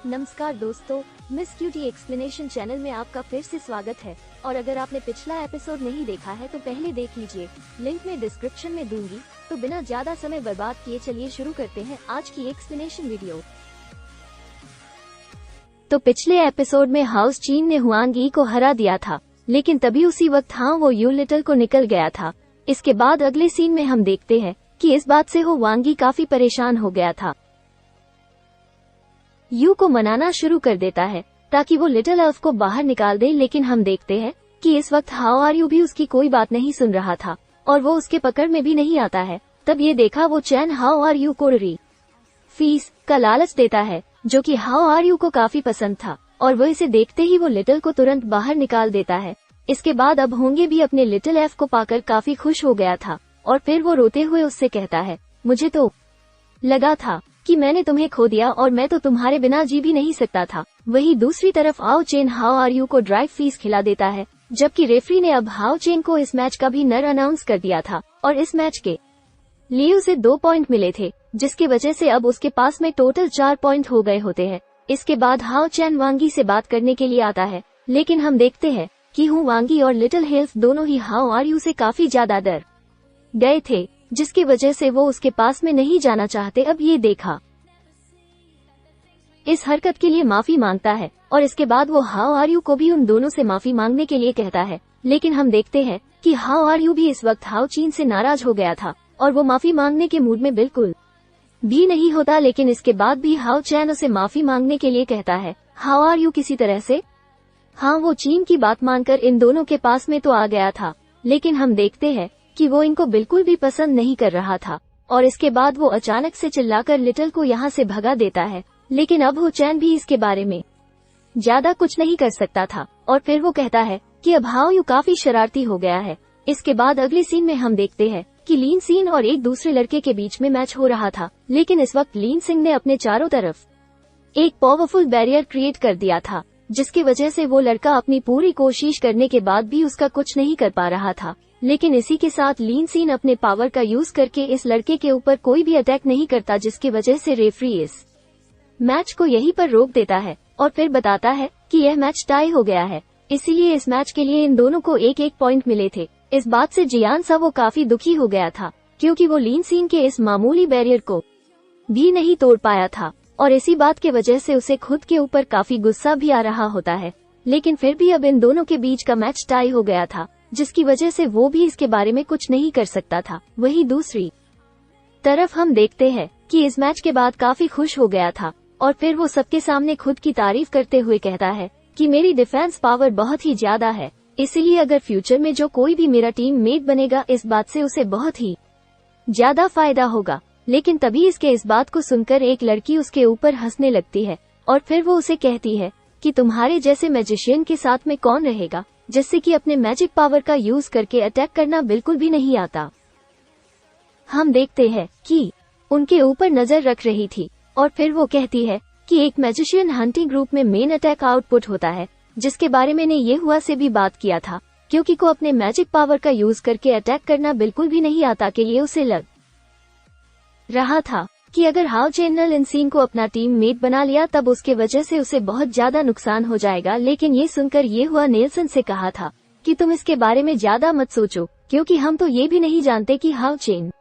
नमस्कार दोस्तों, miss cutie explanation channel में आपका फिर से स्वागत है। और अगर आपने पिछला एपिसोड नहीं देखा है तो पहले देख लीजिए, लिंक में डिस्क्रिप्शन में दूंगी। तो बिना ज्यादा समय बर्बाद किए चलिए शुरू करते हैं आज की एक्सप्लेनेशन वीडियो। तो पिछले एपिसोड में हाउस चीन ने हुआंग ई को हरा दिया था, लेकिन तभी उसी वक्त वो यू लिटिल को निकल गया था। इसके बाद अगले सीन में हम देखते हैं कि इस बात से हुआंग ई काफी परेशान हो गया था। यू को मनाना शुरू कर देता है ताकि वो लिटिल एल्फ को बाहर निकाल दे, लेकिन हम देखते हैं कि इस वक्त हाउ आर यू भी उसकी कोई बात नहीं सुन रहा था और वो उसके पकड़ में भी नहीं आता है। तब ये देखा वो चैन हाउ आर यू को फीस का लालच देता है, जो कि हाउ आर यू को काफी पसंद था, और वो इसे देखते ही वो लिटिल को तुरंत बाहर निकाल देता है। इसके बाद अब होंगे भी अपने लिटिल एफ को पाकर काफी खुश हो गया था, और फिर वो रोते हुए उससे कहता है, मुझे तो लगा था कि मैंने तुम्हें खो दिया और मैं तो तुम्हारे बिना जी भी नहीं सकता था। वही दूसरी तरफ हाउ चेन हाउ आर यू को ड्राई फीस खिला देता है, जबकि रेफरी ने अब हाउ चेन को इस मैच का भी नर अनाउंस कर दिया था और इस मैच के लिए उसे 2 पॉइंट मिले थे, जिसकी वजह से अब उसके पास में टोटल 4 पॉइंट हो गए होते हैं। इसके बाद हाउ चैन वांगी से बात करने के लिए आता है, लेकिन हम देखते हैं कि वांगी और लिटिल हेल्फ दोनों ही हाउ आर यू से काफी ज्यादा डर गए थे, जिसकी वजह से वो उसके पास में नहीं जाना चाहते। अब ये देखा इस हरकत के लिए माफी मांगता है और इसके बाद वो हाउ आर यू को भी उन दोनों से माफी मांगने के लिए कहता है, लेकिन हम देखते हैं कि हाउ आर यू भी इस वक्त हाउ चीन से नाराज हो गया था और वो माफी मांगने के मूड में बिल्कुल भी नहीं होता। लेकिन इसके बाद भी हाउ चैन उसे माफी मांगने के लिए कहता है। हाउ आर यू किसी तरह से वो चीन की बात मानकर इन दोनों के पास में तो आ गया था, लेकिन हम देखते हैं कि वो इनको बिल्कुल भी पसंद नहीं कर रहा था, और इसके बाद वो अचानक से चिल्लाकर लिटिल को यहाँ से भगा देता है। लेकिन अब हो चैन भी इसके बारे में ज्यादा कुछ नहीं कर सकता था, और फिर वो कहता है कि अब हाउ यू काफी शरारती हो गया है। इसके बाद अगले सीन में हम देखते हैं कि लीन सीन और एक दूसरे लड़के के बीच में मैच हो रहा था, लेकिन इस वक्त लीन सिंह ने अपने चारों तरफ एक पावरफुल बैरियर क्रिएट कर दिया था, जिसकी वजह से वो लड़का अपनी पूरी कोशिश करने के बाद भी उसका कुछ नहीं कर पा रहा था। लेकिन इसी के साथ लीन सीन अपने पावर का यूज करके इस लड़के के ऊपर कोई भी अटैक नहीं करता, जिसकी वजह से रेफरी इस मैच को यहीं पर रोक देता है और फिर बताता है कि यह मैच टाई हो गया है, इसीलिए इस मैच के लिए इन दोनों को 1-1 पॉइंट मिले थे। इस बात से जियान सा वो काफी दुखी हो गया था, क्योंकि वो लीन सीन के इस मामूली बैरियर को भी नहीं तोड़ पाया था, और इसी बात के वजह से उसे खुद के ऊपर काफी गुस्सा भी आ रहा होता है। लेकिन फिर भी अब इन दोनों के बीच का मैच टाई हो गया था, जिसकी वजह से वो भी इसके बारे में कुछ नहीं कर सकता था। वही दूसरी तरफ हम देखते हैं कि इस मैच के बाद काफी खुश हो गया था, और फिर वो सबके सामने खुद की तारीफ करते हुए कहता है कि मेरी डिफेंस पावर बहुत ही ज्यादा है, इसलिए अगर फ्यूचर में जो कोई भी मेरा टीम मेट बनेगा, इस बात से उसे बहुत ही ज्यादा फायदा होगा। लेकिन तभी इसके इस बात को सुनकर एक लड़की उसके ऊपर हंसने लगती है, और फिर वो उसे कहती है कि तुम्हारे जैसे मैजिशियन के साथ में कौन रहेगा, जिससे कि अपने मैजिक पावर का यूज करके अटैक करना बिल्कुल भी नहीं आता। हम देखते हैं कि उनके ऊपर नजर रख रही थी, और फिर वो कहती है कि एक मैजिशियन हंटिंग ग्रुप में मेन अटैक आउटपुट होता है, जिसके बारे में मैंने ये हुआ से भी बात किया था, क्योंकि को अपने मैजिक पावर का यूज करके अटैक करना बिल्कुल भी नहीं आता। कि ये उसे लग रहा था कि अगर हाउ चैनल इन सीन को अपना टीम मेट बना लिया, तब उसके वजह से उसे बहुत ज्यादा नुकसान हो जाएगा। लेकिन ये सुनकर ये हुआ नेल्सन से कहा था कि तुम इसके बारे में ज्यादा मत सोचो, क्योंकि हम तो ये भी नहीं जानते कि हाउ चेन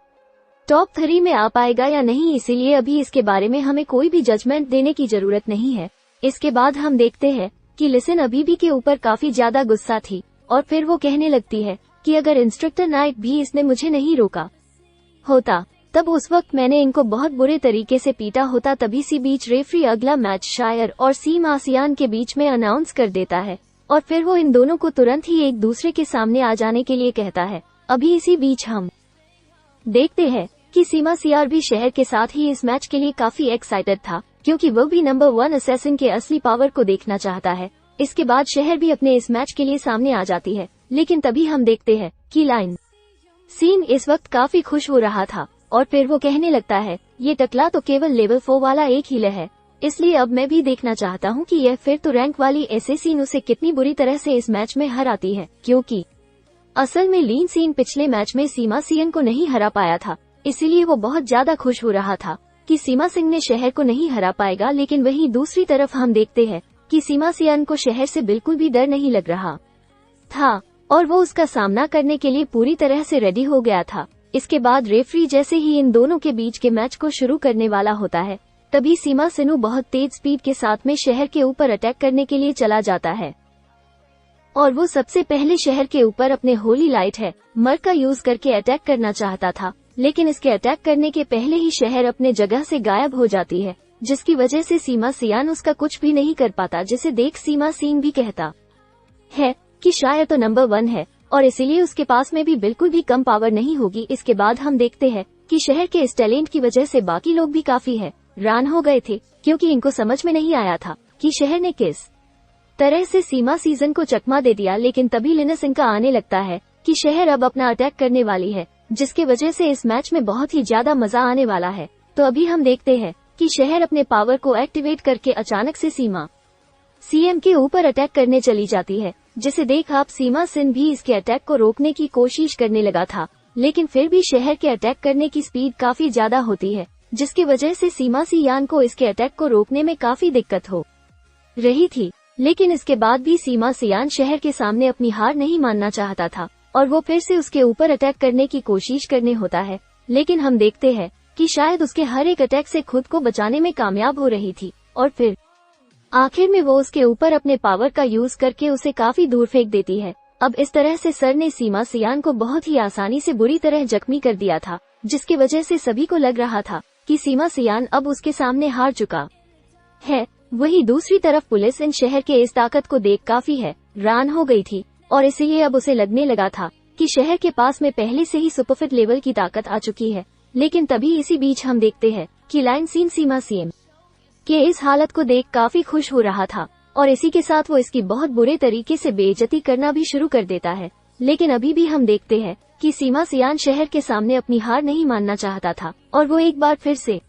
टॉप 3 में आ पाएगा या नहीं, इसीलिए अभी इसके बारे में हमें कोई भी जजमेंट देने की जरूरत नहीं है। इसके बाद हम देखते हैं कि लिसन अभी भी के ऊपर काफी ज्यादा गुस्सा थी, और फिर वो कहने लगती है कि अगर इंस्ट्रक्टर नाइट भी इसने मुझे नहीं रोका होता, तब उस वक्त मैंने इनको बहुत बुरे तरीके से पीटा होता। तभी सी बीच रेफरी अगला मैच शायर और सीम आसियान के बीच में अनाउंस कर देता है, और फिर वो इन दोनों को तुरंत ही एक दूसरे के सामने आ जाने के लिए कहता है। अभी इसी बीच हम देखते हैं कि सीमा सीआर भी शहर के साथ ही इस मैच के लिए काफी एक्साइटेड था, क्योंकि वो भी नंबर 1 असैसिन के असली पावर को देखना चाहता है। इसके बाद शहर भी अपने इस मैच के लिए सामने आ जाती है, लेकिन तभी हम देखते हैं कि लाइन सीन इस वक्त काफी खुश हो रहा था, और फिर वो कहने लगता है, ये टकला तो केवल लेवल 4 वाला एक हीलर है, इसलिए अब मैं भी देखना चाहता हूँ कि यह फिर तो रैंक वाली असैसिन उसे कितनी बुरी तरह से इस मैच में हराती है, क्योंकि असल में लीन सीन पिछले मैच में सीमा सीएन को नहीं हरा पाया था, इसीलिए वो बहुत ज्यादा खुश हो रहा था। कि सीमा सिंह ने शहर को नहीं हरा पाएगा, लेकिन वहीं दूसरी तरफ हम देखते हैं कि सीमा सियान को शहर से बिल्कुल भी डर नहीं लग रहा था और वो उसका सामना करने के लिए पूरी तरह से रेडी हो गया था। इसके बाद रेफरी जैसे ही इन दोनों के बीच के मैच को शुरू करने वाला होता है, तभी सीमा सिन्हू बहुत तेज स्पीड के साथ में शहर के ऊपर अटैक करने के लिए चला जाता है और वो सबसे पहले शहर के ऊपर अपने होली लाइट है मर का यूज करके अटैक करना चाहता था, लेकिन इसके अटैक करने के पहले ही शहर अपने जगह से गायब हो जाती है, जिसकी वजह से सीमा सियान उसका कुछ भी नहीं कर पाता, जिसे देख सीमा सिंह भी कहता है कि शायद तो नंबर 1 है और इसीलिए उसके पास में भी बिल्कुल भी कम पावर नहीं होगी। इसके बाद हम देखते हैं कि शहर के इस टैलेंट की वजह से बाकी लोग भी काफी हैरान हो गए थे, क्योंकि इनको समझ में नहीं आया था कि शहर ने किस तरह से सीमा सीजन को चकमा दे दिया। लेकिन तभी लिना सिंह का आने लगता है कि शहर अब अपना अटैक करने वाली है, जिसके वजह से इस मैच में बहुत ही ज्यादा मजा आने वाला है। तो अभी हम देखते हैं कि शहर अपने पावर को एक्टिवेट करके अचानक से सीमा सीएम के ऊपर अटैक करने चली जाती है, जिसे देख आप सीमा सिंह भी इसके अटैक को रोकने की कोशिश करने लगा था, लेकिन फिर भी शहर के अटैक करने की स्पीड काफी ज्यादा होती है, जिसकी वजह से सीमा सियान को इसके अटैक को रोकने में काफी दिक्कत हो रही थी। लेकिन इसके बाद भी सीमा सियान शहर के सामने अपनी हार नहीं मानना चाहता था और वो फिर से उसके ऊपर अटैक करने की कोशिश करने होता है, लेकिन हम देखते हैं कि शायद उसके हर एक अटैक से खुद को बचाने में कामयाब हो रही थी और फिर आखिर में वो उसके ऊपर अपने पावर का यूज करके उसे काफी दूर फेंक देती है। अब इस तरह से सर ने सीमा सियान को बहुत ही आसानी से बुरी तरह जख्मी कर दिया था, जिसकी वजह से सभी को लग रहा था कि सीमा सियान अब उसके सामने हार चुका है। वहीं दूसरी तरफ पुलिस इन शहर के इस ताकत को देख काफी हैरान हो गई थी और इसीलिए अब उसे लगने लगा था कि शहर के पास में पहले से ही सुपरफिट लेवल की ताकत आ चुकी है। लेकिन तभी इसी बीच हम देखते हैं कि लाइन सीन सीमा सीएम के इस हालत को देख काफी खुश हो रहा था और इसी के साथ वो इसकी बहुत बुरे तरीके से बेइज्जती करना भी शुरू कर देता है। लेकिन अभी भी हम देखते हैं कि सीमा सियान शहर के सामने अपनी हार नहीं मानना चाहता था और वो एक बार फिर से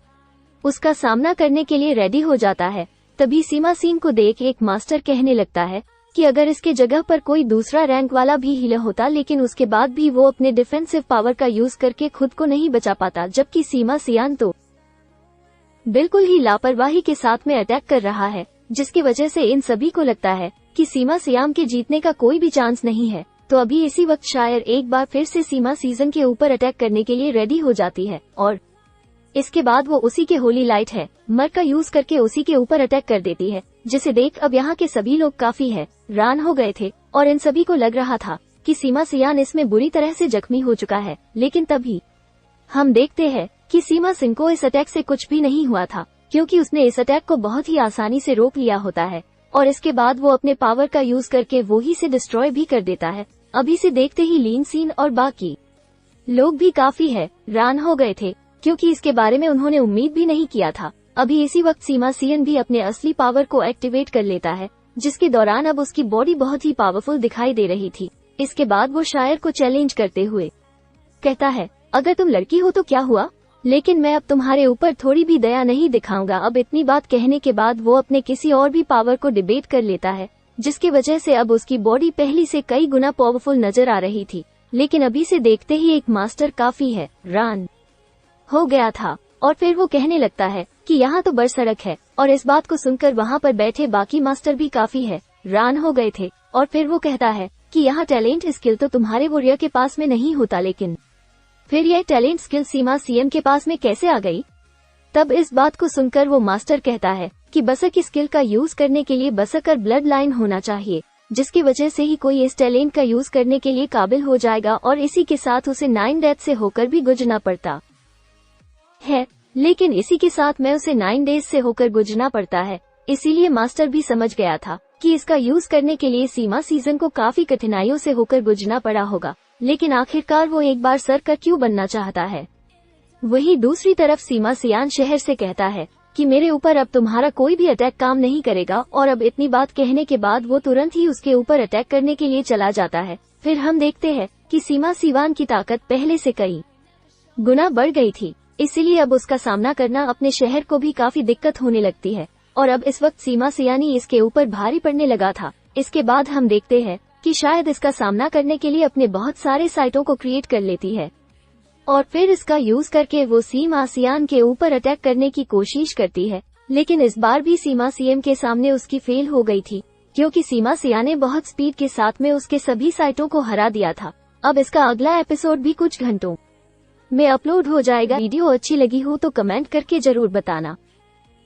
उसका सामना करने के लिए रेडी हो जाता है। तभी सीमा सिंह को देख एक मास्टर कहने लगता है कि अगर इसके जगह पर कोई दूसरा रैंक वाला भी हीलर होता, लेकिन उसके बाद भी वो अपने डिफेंसिव पावर का यूज करके खुद को नहीं बचा पाता, जबकि सीमा सियान तो बिल्कुल ही लापरवाही के साथ में अटैक कर रहा है, जिसकी वजह से इन सभी को लगता है कि सीमा सियाम के जीतने का कोई भी चांस नहीं है। तो अभी इसी वक्त शायर एक बार फिर से सीमा सीजन के ऊपर अटैक करने के लिए रेडी हो जाती है और इसके बाद वो उसी के होली लाइट है मर का यूज करके उसी के ऊपर अटैक कर देती है, जिसे देख अब यहाँ के सभी लोग काफी हैरान हो गए थे और इन सभी को लग रहा था कि सीमा सियान इसमें बुरी तरह से जख्मी हो चुका है। लेकिन तभी हम देखते हैं कि सीमा सिंह को इस अटैक से कुछ भी नहीं हुआ था, क्योंकि उसने इस अटैक को बहुत ही आसानी से रोक लिया होता है और इसके बाद वो अपने पावर का यूज करके वो ही से डिस्ट्रॉय भी कर देता है। अभी से देखते ही लीन सीन और बाकी लोग भी काफी हैरान हो गए थे, क्योंकि इसके बारे में उन्होंने उम्मीद भी नहीं किया था। अभी इसी वक्त सीमा सियन भी अपने असली पावर को एक्टिवेट कर लेता है, जिसके दौरान अब उसकी बॉडी बहुत ही पावरफुल दिखाई दे रही थी। इसके बाद वो शायर को चैलेंज करते हुए कहता है, अगर तुम लड़की हो तो क्या हुआ, लेकिन मैं अब तुम्हारे ऊपर थोड़ी भी दया नहीं दिखाऊंगा। अब इतनी बात कहने के बाद वो अपने किसी और भी पावर को डिबेट कर लेता है, जिसकी वजह से अब उसकी बॉडी पहली से कई गुना पावरफुल नजर आ रही थी। लेकिन अभी से देखते ही एक मास्टर काफी हैरान हो गया था और फिर वो कहने लगता है कि यहाँ तो बरसड़क है, और इस बात को सुनकर वहाँ पर बैठे बाकी मास्टर भी काफी हैरान हो गए थे। और फिर वो कहता है कि यहाँ टैलेंट स्किल तो तुम्हारे वॉरियर के पास में नहीं होता, लेकिन फिर यह टैलेंट स्किल सीमा सीएम के पास में कैसे आ गई। तब इस बात को सुनकर वो मास्टर कहता है कि बसक की स्किल का यूज करने के लिए बसकर ब्लड लाइन होना चाहिए, जिसकी वजह से ही कोई इस टैलेंट का यूज करने के लिए काबिल हो जाएगा, और इसी के साथ उसे 9 डेथ से होकर भी गुजरना पड़ता है। लेकिन इसी के साथ में उसे 9 डेज से होकर गुजरना पड़ता है। इसीलिए मास्टर भी समझ गया था कि इसका यूज करने के लिए सीमा सीजन को काफी कठिनाइयों से होकर गुजरना पड़ा होगा, लेकिन आखिरकार वो एक बार सरकर क्यों बनना चाहता है। वहीं दूसरी तरफ सीमा सियान शहर से कहता है कि मेरे ऊपर अब तुम्हारा कोई भी अटैक काम नहीं करेगा, और अब इतनी बात कहने के बाद वो तुरंत ही उसके ऊपर अटैक करने के लिए चला जाता है। फिर हम देखते हैं कि सीमा सिवान की ताकत पहले से कई गुना बढ़ गई थी, इसीलिए अब उसका सामना करना अपने शहर को भी काफी दिक्कत होने लगती है, और अब इस वक्त सीमा सियानी इसके ऊपर भारी पड़ने लगा था। इसके बाद हम देखते हैं कि शायद इसका सामना करने के लिए अपने बहुत सारे साइटों को क्रिएट कर लेती है। और फिर इसका यूज करके वो सीमा सियान के ऊपर अटैक करने की कोशिश करती है। लेकिन इस बार भी सीमा सीएम के सामने उसकी फेल हो गई थी, क्योंकि सीमा सियान ने बहुत स्पीड के साथ में उसके सभी साइटों को हरा दिया था। अब इसका अगला एपिसोड भी कुछ घंटों में अपलोड हो जाएगा। वीडियो अच्छी लगी हो तो कमेंट करके जरूर बताना।